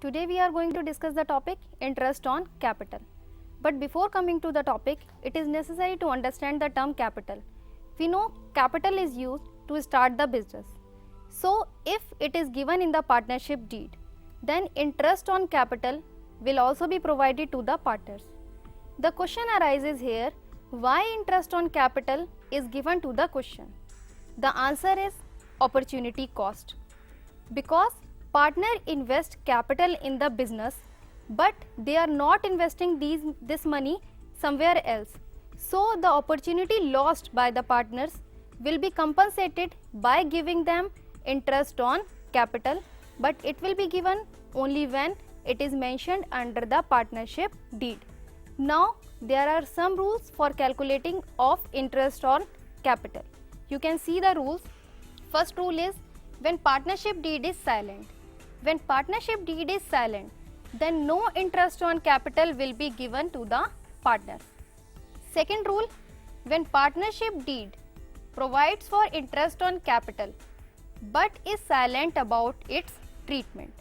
Today we are going to discuss the topic interest on capital. But before coming to the topic, it is necessary to understand the term capital. We know capital is used to start the business. So if it is given in the partnership deed, then interest on capital will also be provided to the partners. The question arises here, why interest on capital is given to the question? The answer is opportunity cost. Because partner invest capital in the business, but they are not investing this money somewhere else. So the opportunity lost by the partners will be compensated by giving them interest on capital, but it will be given only when it is mentioned under the partnership deed. Now there are some rules for calculating of interest on capital. You can see the rules. First rule is when partnership deed is silent. When partnership deed is silent, then no interest on capital will be given to the partners. Second rule, when partnership deed provides for interest on capital but is silent about its treatment.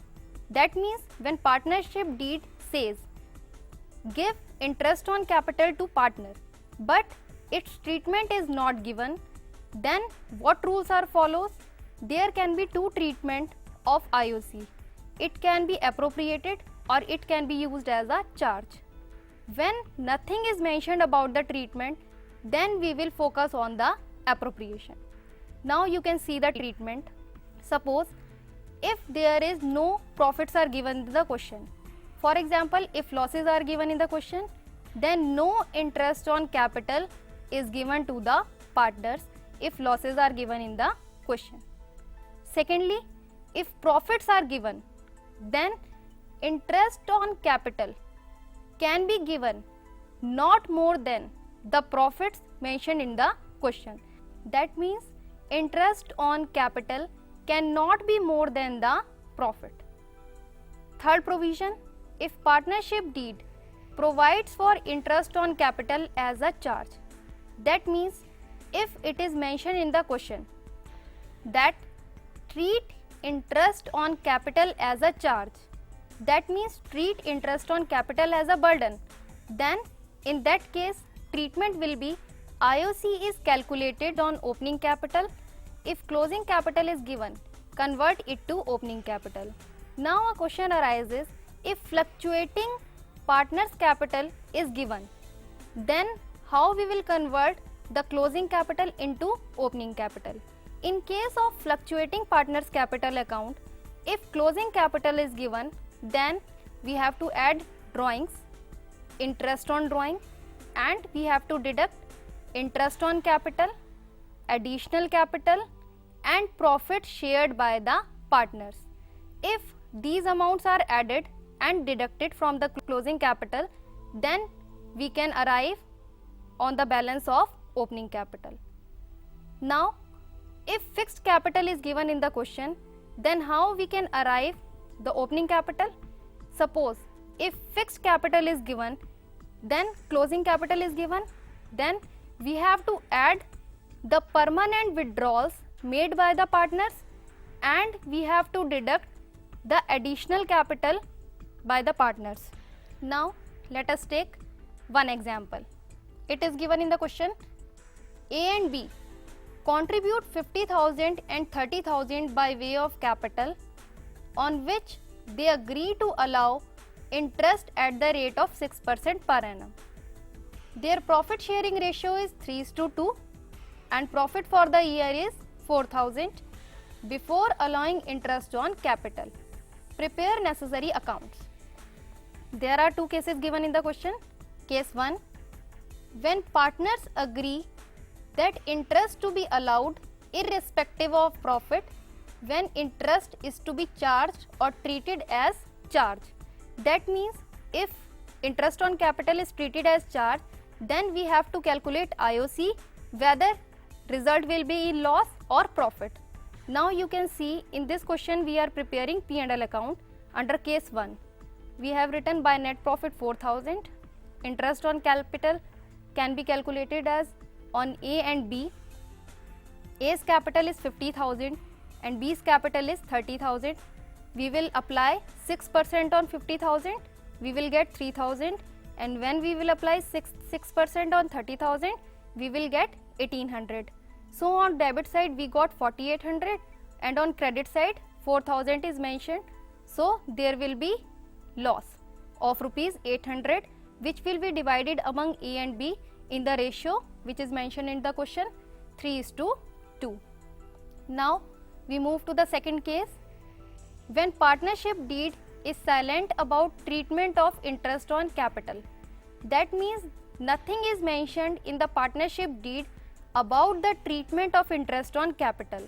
That means when partnership deed says give interest on capital to partner but its treatment is not given, then what rules are follows? There can be two treatment of IOC. It can be appropriated or it can be used as a charge. When nothing is mentioned about the treatment, then we will focus on the appropriation. Now you can see the treatment. Suppose if there is no profits are given in the question. For example, if losses are given in the question, then no interest on capital is given to the partners if losses are given in the question. Secondly, if profits are given, then interest on capital can be given not more than the profits mentioned in the question. That means interest on capital cannot be more than the profit. Third provision, if partnership deed provides for interest on capital as a charge, that means if it is mentioned in the question that treat interest on capital as a charge, that means treat interest on capital as a burden, then in that case treatment will be IOC is calculated on opening capital. If closing capital is given, convert it to opening capital. Now a question arises, if fluctuating partners capital is given, then how we will convert the closing capital into opening capital? In case of fluctuating partners capital account, if closing capital is given, then we have to add drawings, interest on drawing, and we have to deduct interest on capital, additional capital, and profit shared by the partners. If these amounts are added and deducted from the closing capital, then we can arrive on the balance of opening capital. Now if fixed capital is given in the question, then how we can arrive the opening capital? Suppose if fixed capital is given, then closing capital is given, then we have to add the permanent withdrawals made by the partners and we have to deduct the additional capital by the partners. Now let us take one example. It is given in the question, A and B contribute 50,000 and 30,000 by way of capital on which they agree to allow interest at the rate of 6% per annum. Their profit sharing ratio is 3:2 and profit for the year is 4,000 before allowing interest on capital. Prepare necessary accounts. There are two cases given in the question. Case 1, when partners agree that interest to be allowed irrespective of profit when interest is to be charged or treated as charge. That means if interest on capital is treated as charge, then we have to calculate IOC whether result will be in loss or profit. Now you can see in this question we are preparing P&L account under case 1. We have written by net profit 4,000. Interest on capital can be calculated as on A and B. A's capital is 50,000 and B's capital is 30,000. we will apply 6% on 50,000, we will get 3,000, and when we will apply 6% on 30,000, we will get 1,800. So on debit side we got 4,800 and on credit side 4,000 is mentioned. So there will be loss of rupees 800, which will be divided among A and B in the ratio which is mentioned in the question, 3:2. Now we move to the second case. When partnership deed is silent about treatment of interest on capital, that means nothing is mentioned in the partnership deed about the treatment of interest on capital.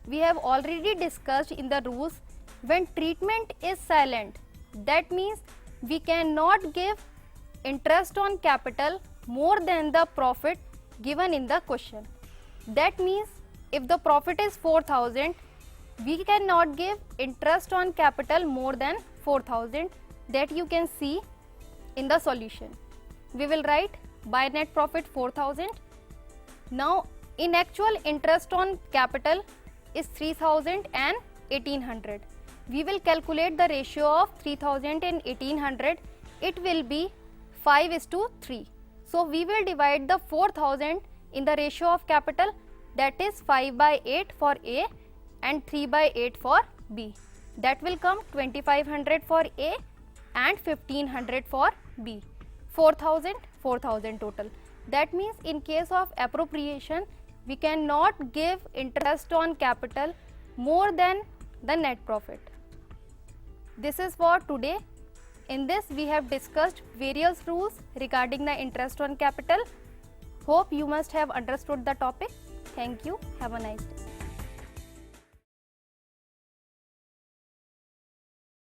We have already discussed in the rules, when treatment is silent, that means we cannot give interest on capital more than the profit given in the question. That means if the profit is 4,000, we cannot give interest on capital more than 4,000. That you can see in the solution. We will write by net profit 4,000. Now in actual interest on capital is 3,000 and 1,800. We will calculate the ratio of 3,000 and 1,800. It will be 5:3. So we will divide the 4,000 in the ratio of capital, that is 5/8 for A and 3/8 for B. That will come 2,500 for A and 1,500 for B. 4,000 total. That means in case of appropriation, we cannot give interest on capital more than the net profit. This is for today. In this we have discussed various rules regarding the interest on capital. Hope you must have understood the topic. Thank you. Have a nice day.